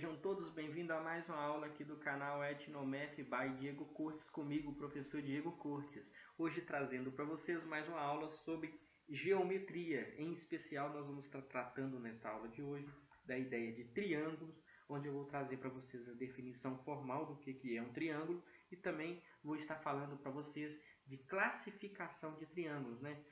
Sejam todos bem-vindos a mais uma aula aqui do canal Etnomath by Diego Cortes, comigo, o professor Diego Cortes. Hoje trazendo para vocês mais uma aula sobre geometria. Em especial, nós vamos estar tratando nesta aula de hoje da ideia de triângulos, onde eu vou trazer para vocês a definição formal do que é um triângulo e também vou estar falando para vocês de classificação de triângulos, né?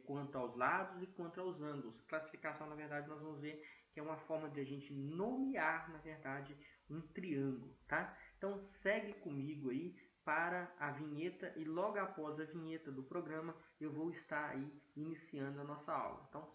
Quanto aos lados e quanto aos ângulos. Classificação, na verdade, nós vamos ver que é uma forma de a gente nomear, na verdade, um triângulo, tá? Então segue comigo aí para a vinheta e logo após a vinheta do programa eu vou estar aí iniciando a nossa aula. Então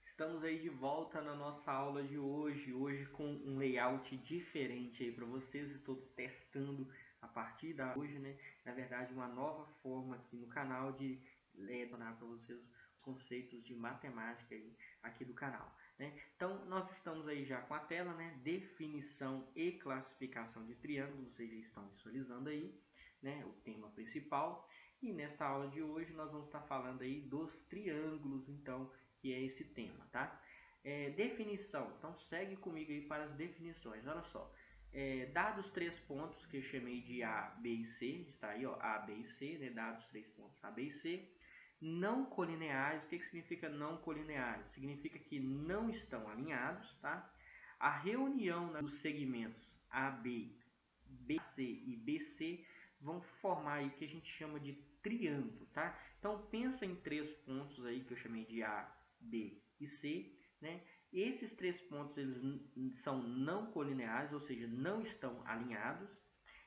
estamos aí de volta na nossa aula de hoje com um layout diferente aí para vocês. Estou testando a partir da hoje, né? Na verdade, uma nova forma aqui no canal de lecionar para vocês os conceitos de matemática aí, aqui do canal, né? Então, nós estamos aí já com a tela, né? Definição e classificação de triângulos, vocês já estão visualizando aí, né? O tema principal. E nesta aula de hoje nós vamos estar falando aí dos triângulos, então, que é esse tema, tá? Definição. Então segue comigo aí para as definições. Olha só. Dados 3 pontos que eu chamei de A, B e C, está aí, ó, A, B e C, né? Dados 3 pontos A, B e C. Não colineares. O que significa não colineares? Significa que não estão alinhados, tá? A reunião dos segmentos AB, BC e BC vão formar aí o que a gente chama de triângulo, tá? Então pensa em 3 pontos aí que eu chamei de A, B e C, né? Esses 3 pontos eles são não colineares, ou seja, não estão alinhados.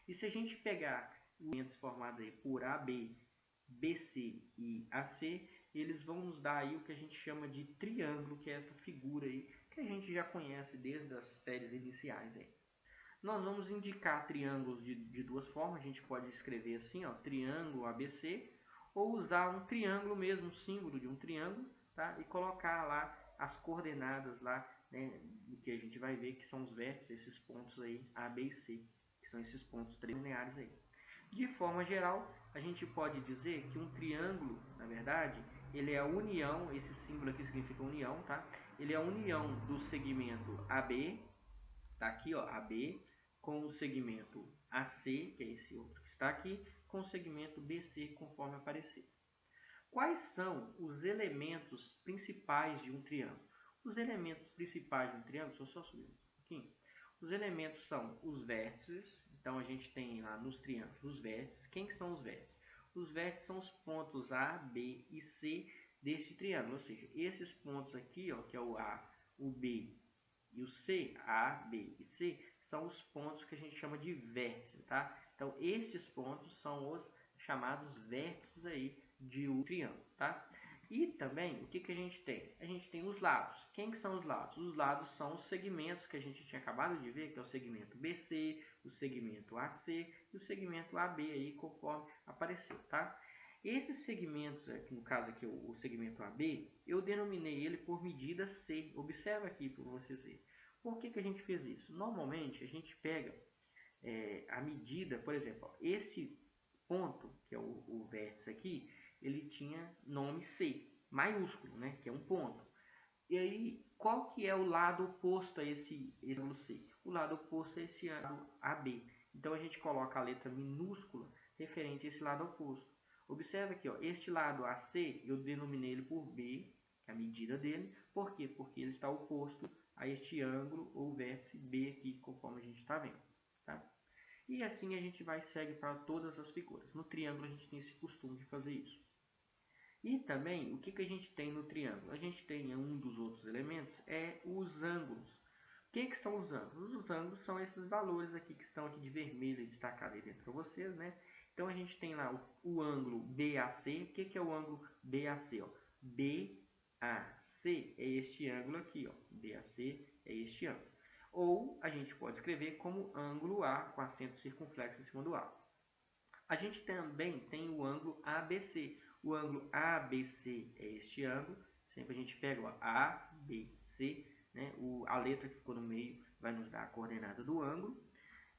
E se a gente pegar os elementos formados aí por AB, BC e AC, eles vão nos dar aí o que a gente chama de triângulo, que é essa figura aí que a gente já conhece desde as séries iniciais aí. Nós vamos indicar triângulos de duas formas. A gente pode escrever assim, ó, triângulo ABC, ou usar um triângulo mesmo, um símbolo de um triângulo, tá? E colocar lá as coordenadas lá, né, que a gente vai ver que são os vértices, esses pontos aí, A, B e C, que são esses pontos lineares aí. De forma geral, a gente pode dizer que um triângulo, na verdade, ele é a união, esse símbolo aqui significa união, tá? Ele é a união do segmento AB, tá aqui, ó, AB, com o segmento AC, que é esse outro que está aqui, com o segmento BC, conforme aparecer. Quais são os elementos principais de um triângulo? Os elementos principais de um triângulo, deixa eu só subir um pouquinho. Os elementos são os vértices, então a gente tem lá nos triângulos os vértices. Quem que são os vértices? Os vértices são os pontos A, B e C desse triângulo, ou seja, esses pontos aqui, ó, que é o A, o B e o C, A, B e C, são os pontos que a gente chama de vértices, tá? Então, estes pontos são os chamados vértices aí de um triângulo, tá? E também, o que a gente tem? A gente tem os lados. Quem que são os lados? Os lados são os segmentos que a gente tinha acabado de ver, que é o segmento BC, o segmento AC e o segmento AB aí, conforme apareceu, tá? Esses segmentos, aqui, no caso aqui o segmento AB, eu denominei ele por medida C. Observa aqui para vocês verem. Por que a gente fez isso? Normalmente a gente pega a medida, por exemplo, ó, esse ponto, que é o vértice aqui, ele tinha nome C, maiúsculo, né, que é um ponto. E aí, qual que é o lado oposto a esse ângulo C? O lado oposto é esse ângulo AB. Então a gente coloca a letra minúscula referente a esse lado oposto. Observa aqui, ó, este lado AC, eu denominei ele por B, que é a medida dele. Por quê? Porque ele está oposto a este ângulo ou vértice B aqui, conforme a gente está vendo. Tá? E assim a gente vai segue para todas as figuras. No triângulo a gente tem esse costume de fazer isso. E também, o que a gente tem no triângulo? A gente tem um dos outros elementos, os ângulos. O que são os ângulos? Os ângulos são esses valores aqui que estão aqui de vermelho destacados aí dentro para vocês, né? Então a gente tem lá o ângulo BAC. O que é o ângulo BAC? Ó? BAC é este ângulo aqui, ó. BAC é este ângulo. Ou a gente pode escrever como ângulo A, com acento circunflexo em cima do A. A gente também tem o ângulo ABC. O ângulo ABC é este ângulo. Sempre a gente pega o ABC, né? A letra que ficou no meio vai nos dar a coordenada do ângulo.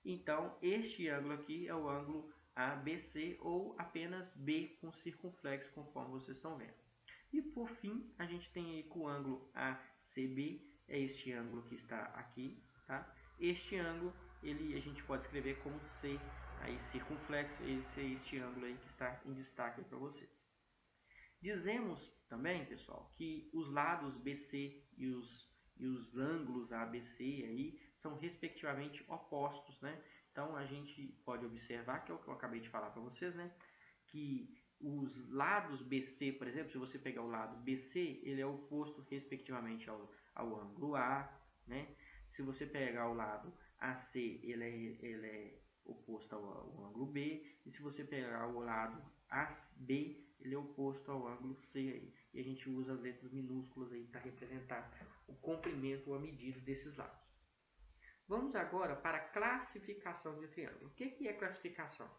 Então, este ângulo aqui é o ângulo ABC ou apenas B com circunflexo, conforme vocês estão vendo. E por fim, a gente tem aí com o ângulo ACB, é este ângulo que está aqui, tá? Este ângulo, a gente pode escrever como C, aí circunflexo, esse é este ângulo aí que está em destaque para vocês. Dizemos também, pessoal, que os lados BC e os ângulos ABC aí são respectivamente opostos, né? Então a gente pode observar, que é o que eu acabei de falar para vocês, né? Que os lados BC, por exemplo, se você pegar o lado BC, ele é oposto respectivamente ao ângulo A, né? Se você pegar o lado AC, ele é oposto ao ângulo B, e se você pegar o lado AB, ele é oposto ao ângulo C aí. E a gente usa as letras minúsculas aí para representar o comprimento ou a medida desses lados. Vamos agora para a classificação de triângulo. O que é classificação?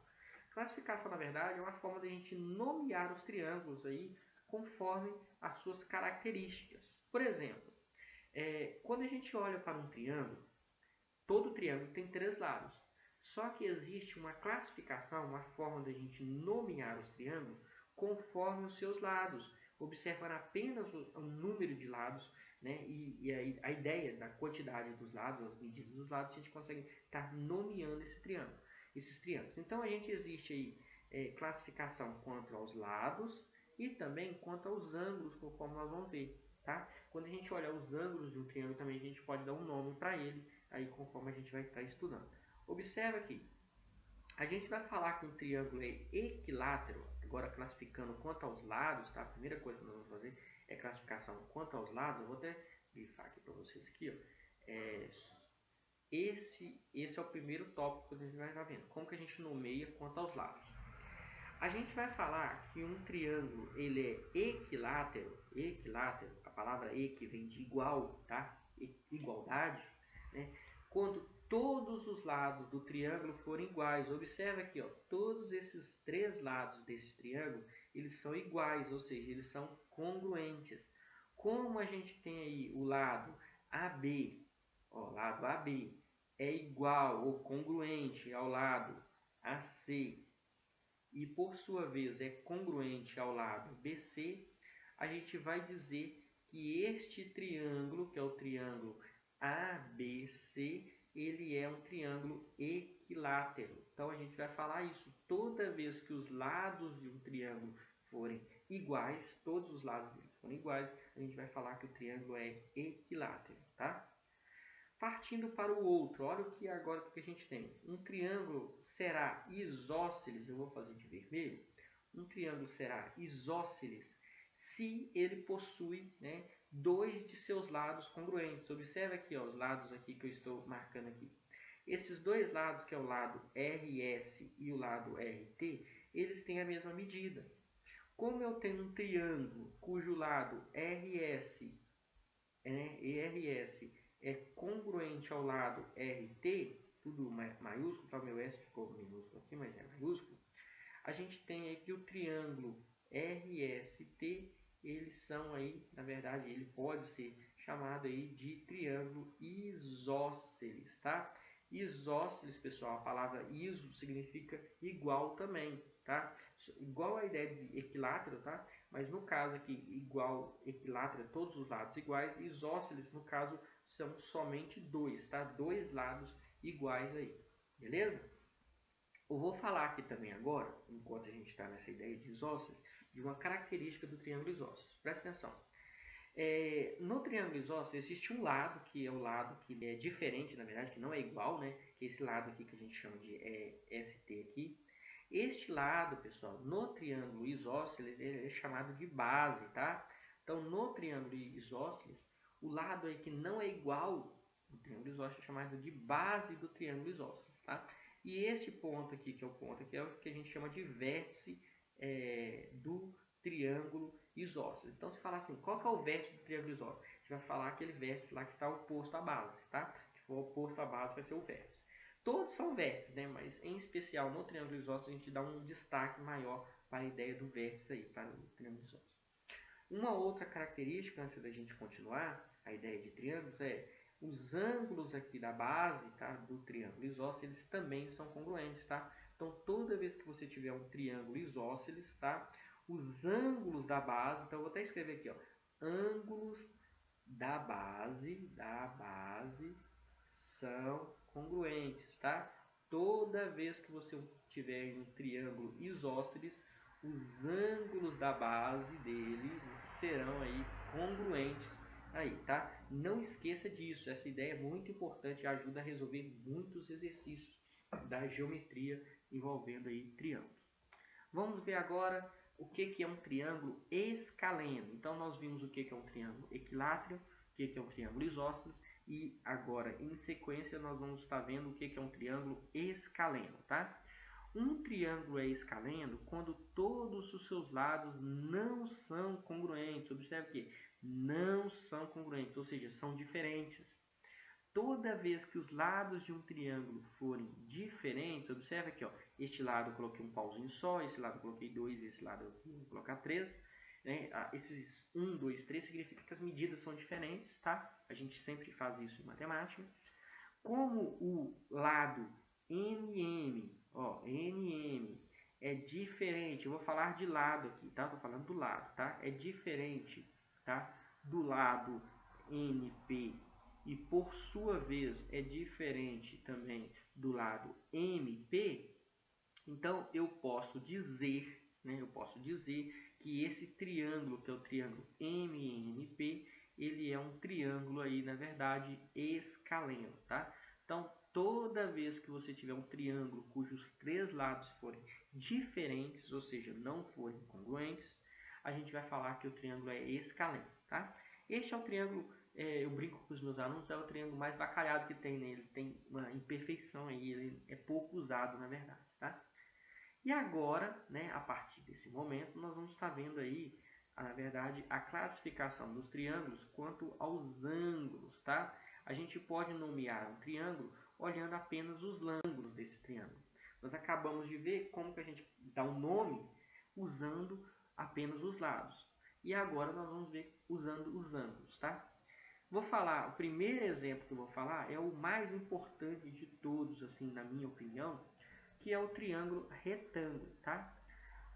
Classificação, na verdade, é uma forma de a gente nomear os triângulos aí conforme as suas características. Por exemplo, quando a gente olha para um triângulo, todo triângulo tem 3 lados. Só que existe uma classificação, uma forma de a gente nomear os triângulos conforme os seus lados, observando apenas o número de lados, né? E a ideia da quantidade dos lados, as medidas dos lados, a gente consegue estar nomeando esses triângulos. Então a gente existe aí classificação quanto aos lados e também quanto aos ângulos, conforme nós vamos ver, tá? Quando a gente olha os ângulos de um triângulo, também a gente pode dar um nome para ele, aí conforme a gente vai estar estudando. Observa aqui, a gente vai falar que um triângulo é equilátero, agora classificando quanto aos lados, tá? A primeira coisa que nós vamos fazer é classificação quanto aos lados. Eu vou até grifar aqui para vocês aqui, ó. Esse é o primeiro tópico que a gente vai estar vendo. Como que a gente nomeia quanto aos lados? A gente vai falar que um triângulo ele é equilátero, a palavra equi vem de igual, tá? Igualdade, né? Quando todos os lados do triângulo forem iguais. Observa aqui, ó, todos esses 3 lados desse triângulo, eles são iguais, ou seja, eles são congruentes. Como a gente tem aí o lado AB, ó, lado AB é igual ou congruente ao lado AC e por sua vez é congruente ao lado BC, a gente vai dizer que este triângulo, que é o triângulo ABC, ele é um triângulo equilátero. Então a gente vai falar isso toda vez que os lados de um triângulo forem iguais, todos os lados forem iguais, a gente vai falar que o triângulo é equilátero, tá? Partindo para o outro, olha o que agora que a gente tem. Um triângulo será isósceles, eu vou fazer de vermelho. Um triângulo será isósceles se ele possui, né, 2 de seus lados congruentes. Observe aqui, ó, os lados aqui que eu estou marcando aqui. Esses 2 lados, que é o lado RS e o lado RT, eles têm a mesma medida. Como eu tenho um triângulo cujo lado RS, e RS é congruente ao lado RT, tudo maiúsculo, tá? O meu S ficou minúsculo aqui, mas é maiúsculo. A gente tem aqui o triângulo RST, eles são aí, na verdade, ele pode ser chamado aí de triângulo isósceles, tá? Isósceles, pessoal, a palavra iso significa igual também, tá? Igual a ideia de equilátero, tá? Mas no caso aqui, igual, equilátero, todos os lados iguais, isósceles, no caso, são somente 2, tá? 2 lados iguais aí, beleza? Eu vou falar aqui também agora, enquanto a gente está nessa ideia de isósceles, de uma característica do triângulo isósceles. Presta atenção. No triângulo isósceles existe um lado, que é o lado que é diferente, na verdade, que não é igual, né? Que é esse lado aqui que a gente chama de ST aqui. Este lado, pessoal, no triângulo isósceles, é chamado de base, tá? Então, no triângulo isósceles, o lado aí que não é igual, o triângulo isósceles é chamado de base do triângulo isósceles, tá? E esse ponto aqui, que é o ponto aqui, é o que a gente chama de vértice do triângulo isósceles. Então, se falar assim, qual que é o vértice do triângulo isósceles? A gente vai falar aquele vértice lá que está oposto à base, tá? Que for oposto à base vai ser o vértice. Todos são vértices, né? Mas em especial no triângulo isósceles a gente dá um destaque maior para a ideia do vértice aí, para o triângulo isósceles. Uma outra característica, antes da gente continuar, a ideia de triângulos é os ângulos aqui da base, tá, do triângulo isósceles, eles também são congruentes, tá? Então, toda vez que você tiver um triângulo isósceles, tá, os ângulos da base, então eu vou até escrever aqui, ó, ângulos da base são congruentes, tá? Toda vez que você tiver um triângulo isósceles, os ângulos da base dele serão aí congruentes aí, tá? Não esqueça disso, essa ideia é muito importante e ajuda a resolver muitos exercícios da geometria envolvendo aí triângulos. Vamos ver agora o que é um triângulo escaleno. Então nós vimos o que é um triângulo equilátero, o que é um triângulo isósceles e agora em sequência nós vamos estar vendo o que é um triângulo escaleno, tá? Um triângulo é escaleno quando todos os seus lados não são congruentes. Observe que não são congruentes, ou seja, são diferentes. Toda vez que os lados de um triângulo forem diferentes, observe aqui, ó, este lado eu coloquei um pauzinho só, esse lado eu coloquei 2, esse lado eu vou colocar 3. Né? Esses 1, 2, 3 significa que as medidas são diferentes, tá? A gente sempre faz isso em matemática. Como o lado NM, ó, NM é diferente, eu vou falar de lado aqui, tá? Estou falando do lado, tá? É diferente, tá? Do lado NP e por sua vez é diferente também do lado MP, então eu posso dizer, né? Eu posso dizer que esse triângulo, que é o triângulo MNP, ele é um triângulo aí, na verdade, escaleno, tá? Então, toda vez que você tiver um triângulo cujos três lados forem diferentes, ou seja, não forem congruentes, a gente vai falar que o triângulo é escaleno, tá? Este é o triângulo, eu brinco com os meus alunos, é o triângulo mais bacalhado que tem, né? Ele tem uma imperfeição aí, ele é pouco usado, na verdade, tá? E agora, né, a partir desse momento, nós vamos estar vendo aí, na verdade, a classificação dos triângulos quanto aos ângulos, tá? A gente pode nomear um triângulo olhando apenas os ângulos desse triângulo. Nós acabamos de ver como que a gente dá um nome usando apenas os lados. E agora nós vamos ver usando os ângulos, tá? Vou falar, o primeiro exemplo que eu vou falar é o mais importante de todos, assim, na minha opinião, que é o triângulo retângulo, tá?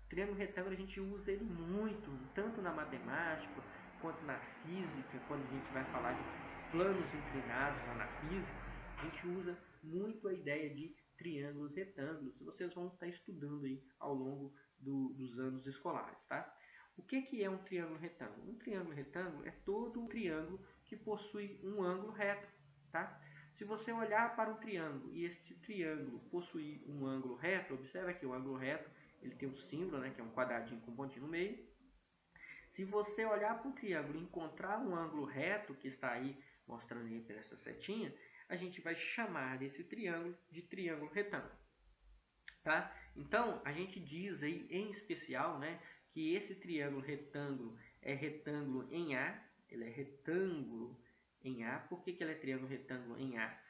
O triângulo retângulo a gente usa ele muito, tanto na matemática, quanto na física, quando a gente vai falar de planos inclinados lá na física, a gente usa muito a ideia de triângulos retângulos, e vocês vão estar estudando aí ao longo dos anos escolares, tá? O que é um triângulo retângulo? Um triângulo retângulo é todo um triângulo que possui um ângulo reto, tá? Se você olhar para um triângulo e este triângulo possuir um ângulo reto, observa que o ângulo reto ele tem um símbolo, né, que é um quadradinho com um pontinho no meio. Se você olhar para o triângulo e encontrar um ângulo reto, que está aí mostrando aí por essa setinha, a gente vai chamar esse triângulo de triângulo retângulo. Tá? Então, a gente diz aí em especial, né, que esse triângulo retângulo é retângulo em A, ele é retângulo em A. Por que ele é triângulo retângulo em A?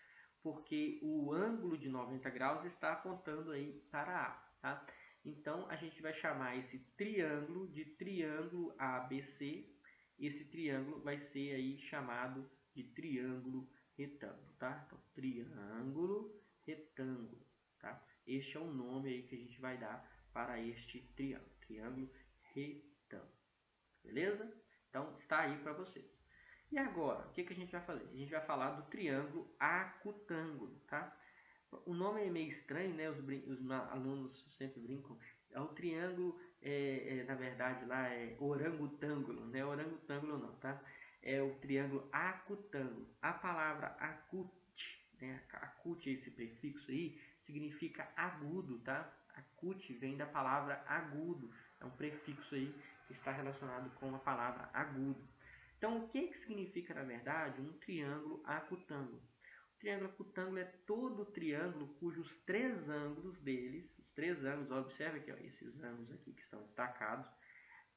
Porque o ângulo de 90 graus está apontando aí para A, tá? Então, a gente vai chamar esse triângulo de triângulo ABC. Esse triângulo vai ser aí chamado de triângulo retângulo, tá? Então, triângulo retângulo, tá? Este é o nome aí que a gente vai dar para este triângulo, triângulo retângulo, beleza? Então, está aí para vocês. E agora, o que a gente vai fazer? A gente vai falar do triângulo acutângulo, tá? O nome é meio estranho, né? Os alunos sempre brincam. É o triângulo, na verdade, lá é orangutângulo, não é orangutângulo não, tá? É o triângulo acutângulo. A palavra acute, né? Acute, esse prefixo aí, significa agudo, tá? Acute vem da palavra agudo. É um prefixo aí que está relacionado com a palavra agudo. Então, o que significa, na verdade, um triângulo acutângulo? O triângulo acutângulo é todo triângulo cujos três ângulos deles, os três ângulos, observe aqui, ó, esses ângulos aqui que estão destacados,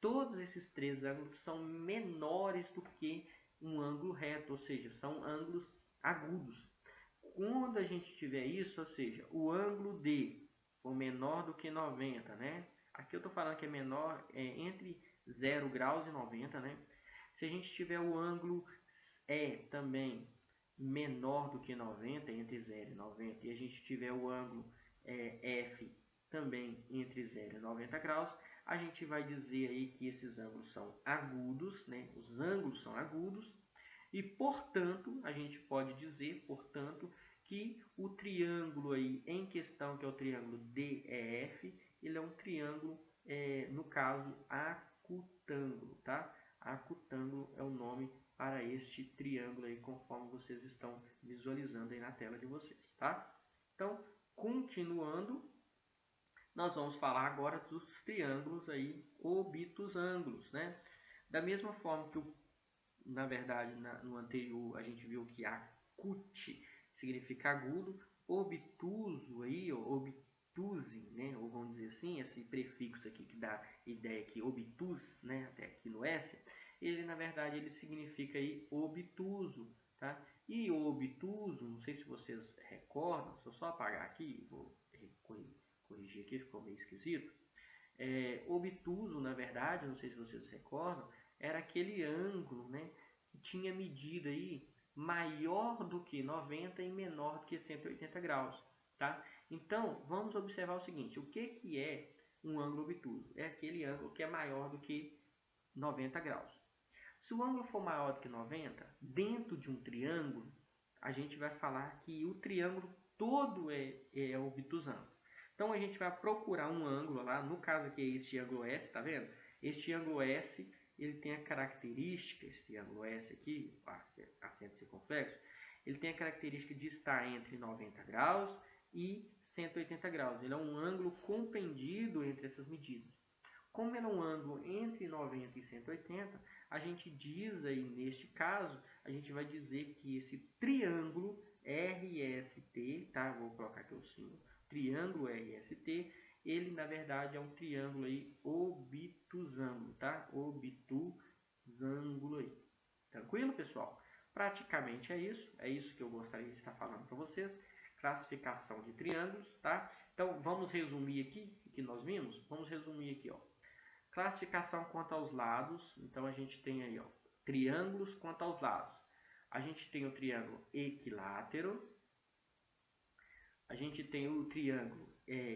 todos esses três ângulos são menores do que um ângulo reto, ou seja, são ângulos agudos. quando a gente tiver isso, ou seja, o ângulo D for menor do que 90, né? Aqui eu estou falando que é menor entre 0 graus e 90, né? Se a gente tiver o ângulo E também menor do que 90, entre 0 e 90, e a gente tiver o ângulo F também entre 0 e 90 graus, a gente vai dizer aí que esses ângulos são agudos, né? Os ângulos são agudos, e, portanto, a gente pode dizer, portanto, que o triângulo aí em questão, que é o triângulo DEF, ele é um triângulo, no caso, acutângulo, tá? Acutângulo é o nome para este triângulo aí, conforme vocês estão visualizando aí na tela de vocês, tá? Então, continuando, nós vamos falar agora dos triângulos aí obtusângulos, né? Da mesma forma que na verdade, no anterior a gente viu que acute significa agudo, obtuso aí, obtuse, né? Ou vamos dizer assim, esse prefixo aqui que dá ideia que obtus, né? Até aqui no S, ele na verdade ele significa aí obtuso, tá? E obtuso, não sei se vocês recordam, se eu só apagar aqui, vou corrigir aqui, ficou meio esquisito. Obtuso, na verdade, não sei se vocês recordam, era aquele ângulo, né, que tinha medida aí maior do que 90 e menor do que 180 graus, tá? Então, vamos observar o seguinte, o que é um ângulo obtuso? É aquele ângulo que é maior do que 90 graus. Se o ângulo for maior do que 90, dentro de um triângulo, a gente vai falar que o triângulo todo é obtusante. Então, a gente vai procurar um ângulo lá, no caso aqui é este ângulo S, tá vendo? Este ângulo S, ele tem a característica, este ângulo S aqui, acento circunflexo, ele tem a característica de estar entre 90 graus e 180 graus. Ele é um ângulo compendido entre essas medidas. Como ele é um ângulo entre 90 e 180, a gente diz aí, neste caso, a gente vai dizer que esse triângulo RST, tá? Vou colocar aqui o símbolo, triângulo RST, ele na verdade é um triângulo aí obtusângulo, tá? Obtusângulo aí. Tranquilo, pessoal? Praticamente é isso que eu gostaria de estar falando para vocês. Classificação de triângulos, tá? Então, vamos resumir aqui o que nós vimos? Vamos resumir aqui, ó. Classificação quanto aos lados, então a gente tem aí, ó, triângulos quanto aos lados. A gente tem o triângulo equilátero, a gente tem o triângulo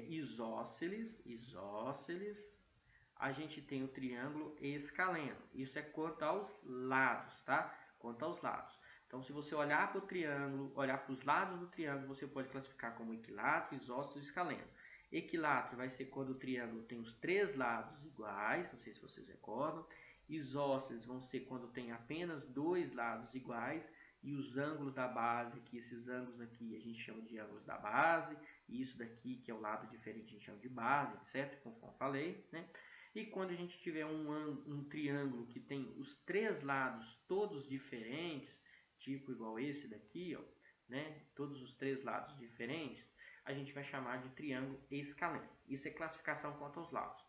isósceles, a gente tem o triângulo escaleno. Isso é quanto aos lados, tá? Quanto aos lados. Então, se você olhar para o triângulo, olhar para os lados do triângulo, você pode classificar como equilátero, isósceles e escaleno. Equilátero vai ser quando o triângulo tem os três lados iguais, não sei se vocês recordam. Isósceles vão ser quando tem apenas dois lados iguais. E os ângulos da base, que esses ângulos aqui a gente chama de ângulos da base. E isso daqui, que é o lado diferente, a gente chama de base, etc. Conforme falei, né? E quando a gente tiver um triângulo que tem os três lados todos diferentes, tipo igual esse daqui, ó, né? Todos os três lados diferentes, a gente vai chamar de triângulo escaleno. Isso é classificação quanto aos lados.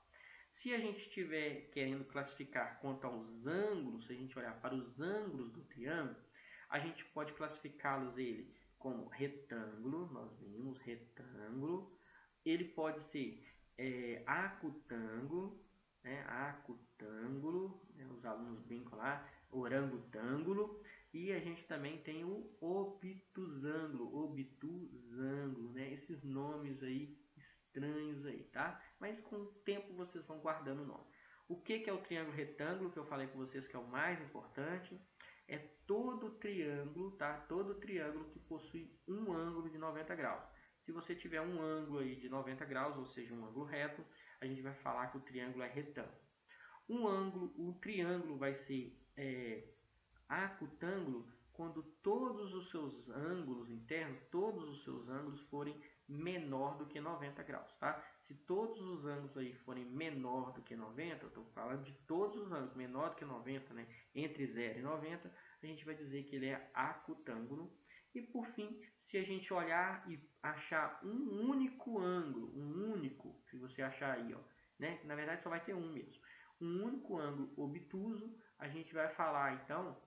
Se a gente estiver querendo classificar quanto aos ângulos, se a gente olhar para os ângulos do triângulo, a gente pode classificá-los ele como retângulo, nós vimos retângulo, ele pode ser acutângulo, né, os alunos brincam lá, orangotângulo, e a gente também tem o obtusângulo, né? Esses nomes aí estranhos aí, tá? Mas com o tempo vocês vão guardando o nome. O que é o triângulo retângulo, que eu falei com vocês que é o mais importante? É todo triângulo, tá? Todo triângulo que possui um ângulo de 90 graus. Se você tiver um ângulo aí de 90 graus, ou seja, um ângulo reto, a gente vai falar que o triângulo é retângulo. O triângulo vai ser acutângulo quando todos os seus ângulos internos, todos os seus ângulos forem menor do que 90 graus, tá? Se todos os ângulos aí forem menor do que 90, eu estou falando de todos os ângulos menor do que 90, né? Entre 0 e 90, a gente vai dizer que ele é acutângulo. E por fim, se a gente olhar e achar um único ângulo, se você achar aí, ó, né? Na verdade só vai ter um mesmo. Um único ângulo obtuso, a gente vai falar então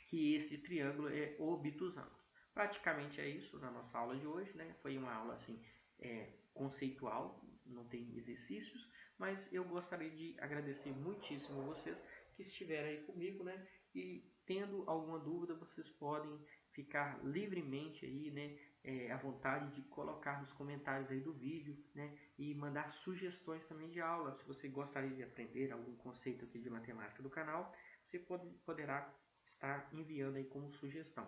que esse triângulo é obtusângulo. Praticamente é isso na nossa aula de hoje, né? Foi uma aula assim conceitual, não tem exercícios, mas eu gostaria de agradecer muitíssimo a vocês que estiveram aí comigo, né? E tendo alguma dúvida, vocês podem ficar livremente aí, né? À vontade de colocar nos comentários aí do vídeo, né? E mandar sugestões também de aula. Se você gostaria de aprender algum conceito aqui de matemática do canal, você poderá estar enviando aí como sugestão.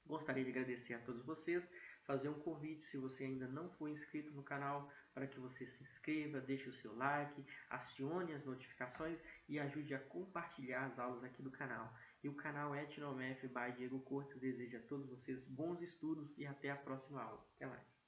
Gostaria de agradecer a todos vocês, fazer um convite se você ainda não for inscrito no canal, para que você se inscreva, deixe o seu like, acione as notificações e ajude a compartilhar as aulas aqui do canal. E o canal Etnomaf by Diego Cortes deseja a todos vocês bons estudos e até a próxima aula. Até mais!